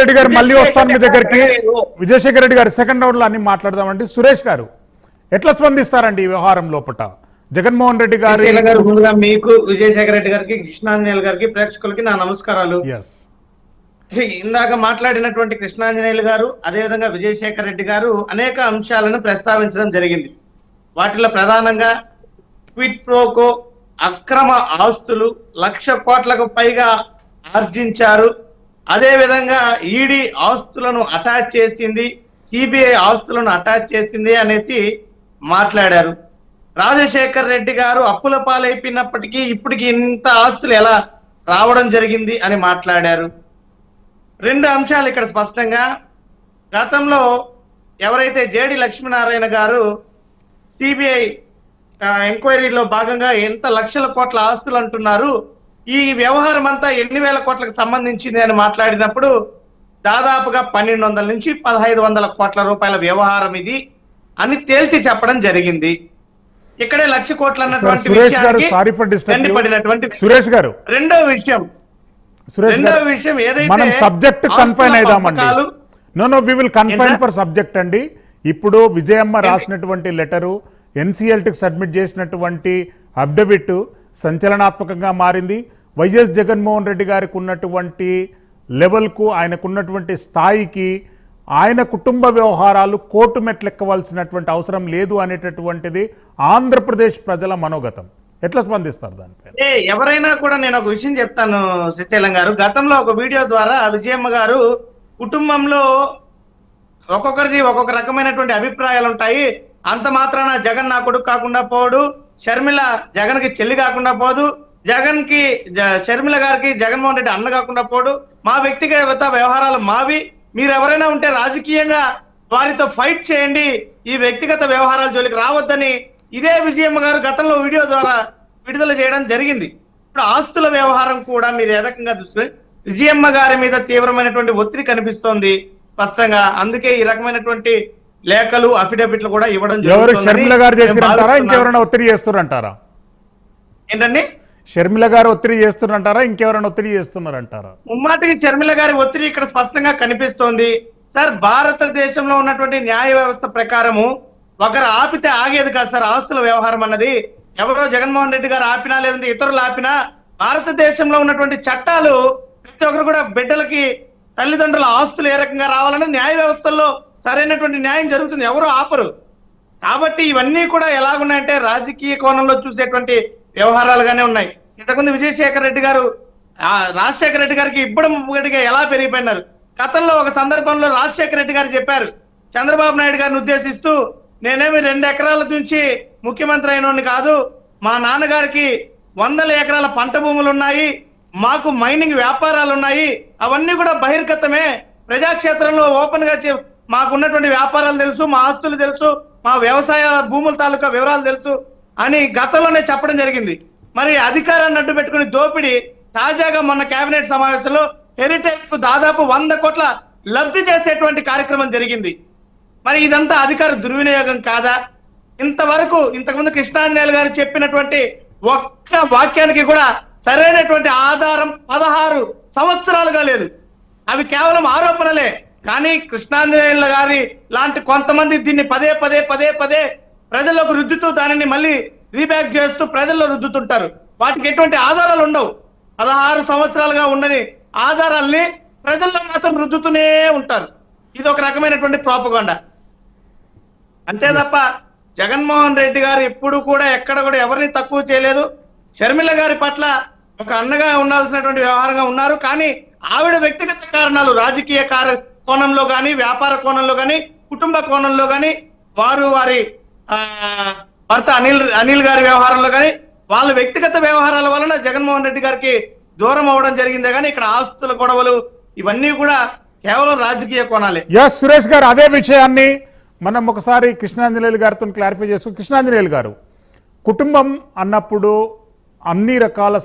రెడ్డి గారు మళ్ళీ వస్తాను మీ దగ్గరికి. విజయశేఖర్ రెడ్డి గారు సెకండ్ రౌండ్ లో అన్ని మాట్లాడదామండి. సురేష్ గారు ఎట్లా స్పందిస్తారండి ఈ వ్యవహారం లోపల? జగన్మోహన్ రెడ్డి గారు ముందుగా మీకు, విజయశేఖర్ రెడ్డి గారికి, కృష్ణాంజనేయులు గారికి, ప్రేక్షకులకి నా నమస్కారాలు. ఇందాక మాట్లాడినటువంటి కృష్ణాంజనేయులు గారు, అదేవిధంగా విజయశేఖర్ రెడ్డి గారు అనేక అంశాలను ప్రస్తావించడం జరిగింది. వాటిలో ప్రధానంగా క్విడ్ ప్రోకో అక్రమ ఆస్తులు 1,00,000 కోట్లకు పైగా ఆర్జించారు, అదేవిధంగా ఈడీ ఆస్తులను అటాచ్ చేసింది, సిబిఐ ఆస్తులను అటాచ్ చేసింది అనేసి మాట్లాడారు. రాజశేఖర్ రెడ్డి గారు అప్పుల పాలైపోయినప్పటికీ ఇప్పటికి ఇంత ఆస్తులు ఎలా రావడం జరిగింది అని మాట్లాడారు. రెండు అంశాలు ఇక్కడ స్పష్టంగా, గతంలో ఎవరైతే జేడి లక్ష్మీనారాయణ గారు సిబిఐ ఎంక్వైరీలో భాగంగా ఎంత లక్షల కోట్ల ఆస్తులు అంటున్నారు, ఈ వ్యవహారం అంతా ఎన్ని వేల కోట్లకు సంబంధించింది అని మాట్లాడినప్పుడు దాదాపుగా 1,200 నుంచి 1,500 కోట్ల రూపాయల వ్యవహారం ఇది అని తేల్చి చెప్పడం జరిగింది. ఇక్కడే 1,00,000 కోట్లు అన్నటువంటి సురేష్ గారు రెండో విషయం ఏదైతే మనం సబ్జెక్ట్ కన్ఫైన్ అయిదామండి. No we will confine for subject అండి. ఇప్పుడు విజయమ్మ రాసినటువంటి లెటరు, ఎన్సిఎల్టీకి సబ్మిట్ చేసినటువంటి అఫిడవిట్ సంచలనాత్మకంగా మారింది. వైఎస్ జగన్మోహన్ రెడ్డి గారికి ఉన్నటువంటి లెవెల్కు, ఆయనకున్నటువంటి స్థాయికి ఆయన కుటుంబ వ్యవహారాలు కోర్టు మెట్లెక్కవలసినటువంటి అవసరం లేదు అనేటటువంటిది ఆంధ్రప్రదేశ్ ప్రజల మనోగతం. ఎట్లా స్పందిస్తారు దానిపై? ఎవరైనా కూడా నేను ఒక విషయం చెప్తాను శ్రీశైలం గారు. గతంలో ఒక వీడియో ద్వారా విజయమ్మ గారు కుటుంబంలో ఒక్కొక్కరిది ఒక్కొక్క రకమైనటువంటి అభిప్రాయాలు ఉంటాయి, అంత మాత్రాన జగన్ నా కొడుకు కాకుండా పోడు, షర్మిల జగన్ కి చెల్లి కాకుండా పోదు, జగన్ కి షర్మిల గారికి జగన్మోహన్ రెడ్డి అన్న కాకుండా పోడు, మా వ్యక్తిగత వ్యవహారాలు మావి, మీరు ఎవరైనా ఉంటే రాజకీయంగా వారితో ఫైట్ చేయండి, ఈ వ్యక్తిగత వ్యవహారాల జోలికి రావద్దని ఇదే విజయమ్మ గారు గతంలో వీడియో ద్వారా విడుదల చేయడం జరిగింది. ఇప్పుడు ఆస్తుల వ్యవహారం కూడా మీరు ఏ రకంగా చూస్తే విజయమ్మ గారి మీద తీవ్రమైనటువంటి ఒత్తిడి కనిపిస్తోంది స్పష్టంగా. అందుకే ఈ రకమైనటువంటి లేఖలు, అఫిడవిట్లు కూడా ఇవ్వడం జరుగుతుంది. షర్మిల గారు చేస్తారంటారా, ఇంకెవరైనా ఒత్తిడి చేస్తున్నారంటారా? ఏంటండి, షర్మిల గారు ఒత్తిడి చేస్తున్నారంటారా, ఇంకెవరైనా ఒత్తిడి చేస్తున్నారంటారా? ముమ్మాటికి షర్మిల గారి ఒత్తిడి ఇక్కడ స్పష్టంగా కనిపిస్తోంది. సార్, భారతదేశంలో ఉన్నటువంటి న్యాయ వ్యవస్థ ప్రకారము ఒకరు ఆపితే ఆగేది కాదు సార్. ఆస్తుల వ్యవహారం అన్నది ఎవరో జగన్మోహన్ రెడ్డి గారు ఆపినా, లేదంటే ఇతరులు ఆపినా, భారతదేశంలో ఉన్నటువంటి చట్టాలు ప్రతి ఒక్కరు కూడా బిడ్డలకి తల్లిదండ్రుల ఆస్తులు ఏ రకంగా రావాలని న్యాయ వ్యవస్థల్లో సరైనటువంటి న్యాయం జరుగుతుంది, ఎవరో ఆపరు. కాబట్టి ఇవన్నీ కూడా ఎలాగున్నాయంటే రాజకీయ కోణంలో చూసేటువంటి వ్యవహారాలుగానే ఉన్నాయి. ఇంతకుముందు విజయశేఖర్ రెడ్డి గారు రాజశేఖర రెడ్డి గారికి ఇబ్బడం ముగ్గడిగా ఎలా పెరిగిపోయినారు. గతంలో ఒక సందర్భంలో రాజశేఖర రెడ్డి గారు చెప్పారు, చంద్రబాబు నాయుడు గారిని ఉద్దేశిస్తూ, నేనేమి 2 ఎకరాల నుంచి ముఖ్యమంత్రి అయినోడిని కాదు, మా నాన్నగారికి 100 ఎకరాల పంట భూములు ఉన్నాయి, మాకు మైనింగ్ వ్యాపారాలు ఉన్నాయి, అవన్నీ కూడా బహిర్గతమే, ప్రజాక్షేత్రంలో ఓపెన్ గా మాకున్నటువంటి వ్యాపారాలు తెలుసు, మా ఆస్తులు తెలుసు, మా వ్యవసాయ భూముల తాలూకా వివరాలు తెలుసు అని గతంలోనే చెప్పడం జరిగింది. మరి అధికారాన్ని అడ్డు పెట్టుకుని దోపిడీ తాజాగా మొన్న కేబినెట్ సమావేశంలో హెరిటేజ్ కు దాదాపు 100 కోట్ల లబ్ధి చేసేటువంటి కార్యక్రమం జరిగింది. మరి ఇదంతా అధికార దుర్వినియోగం కాదా? ఇంతకుముందు కృష్ణాంజనేయులు గారు చెప్పినటువంటి ఒక్క వాక్యానికి కూడా సరైనటువంటి ఆధారం 16 సంవత్సరాలుగా లేదు. అవి కేవలం ఆరోపణలే. కానీ కృష్ణాంజనేయులు గారి లాంటి కొంతమంది దీన్ని పదే పదే ప్రజల్లోకి రుద్దుతూ దానిని మళ్ళీ రీబ్యాక్ చేస్తూ ప్రజల్లో రుద్దుతుంటారు. వాటికి ఎటువంటి ఆధారాలు ఉండవు. 16 సంవత్సరాలుగా ఉండని ఆధారాల్ని ప్రజల్లో మాత్రం రుద్దుతూనే ఉంటారు. ఇది ఒక రకమైనటువంటి ప్రాపగాండా అంతే తప్ప జగన్మోహన్ రెడ్డి గారు ఎప్పుడు కూడా ఎక్కడ కూడా ఎవరిని తక్కువ చేయలేదు. షర్మిల గారి పట్ల ఒక అన్నగా ఉండాల్సినటువంటి వ్యవహారంగా ఉన్నారు. కానీ ఆవిడ వ్యక్తిగత కారణాలు, రాజకీయ కోణంలో కానీ, వ్యాపార కోణంలో కానీ, కుటుంబ కోణంలో కానీ, వారి భర్త అనిల్ గారి వ్యవహారంలో కానీ, వాళ్ళ వ్యక్తిగత వ్యవహారాల వలన జగన్మోహన్ రెడ్డి గారికి దూరం అవ్వడం జరిగిందే కానీ ఇక్కడ ఆస్తుల గొడవలు ఇవన్నీ కూడా కేవలం రాజకీయ కోణాలే. సురేష్ గారు అదే విషయాన్ని మనం ఒకసారి కృష్ణాంజనేయులు గారితో క్లారిఫై చేసుకుని, కృష్ణాంజనేయులు గారు కుటుంబం అన్నప్పుడు అన్ని రకాల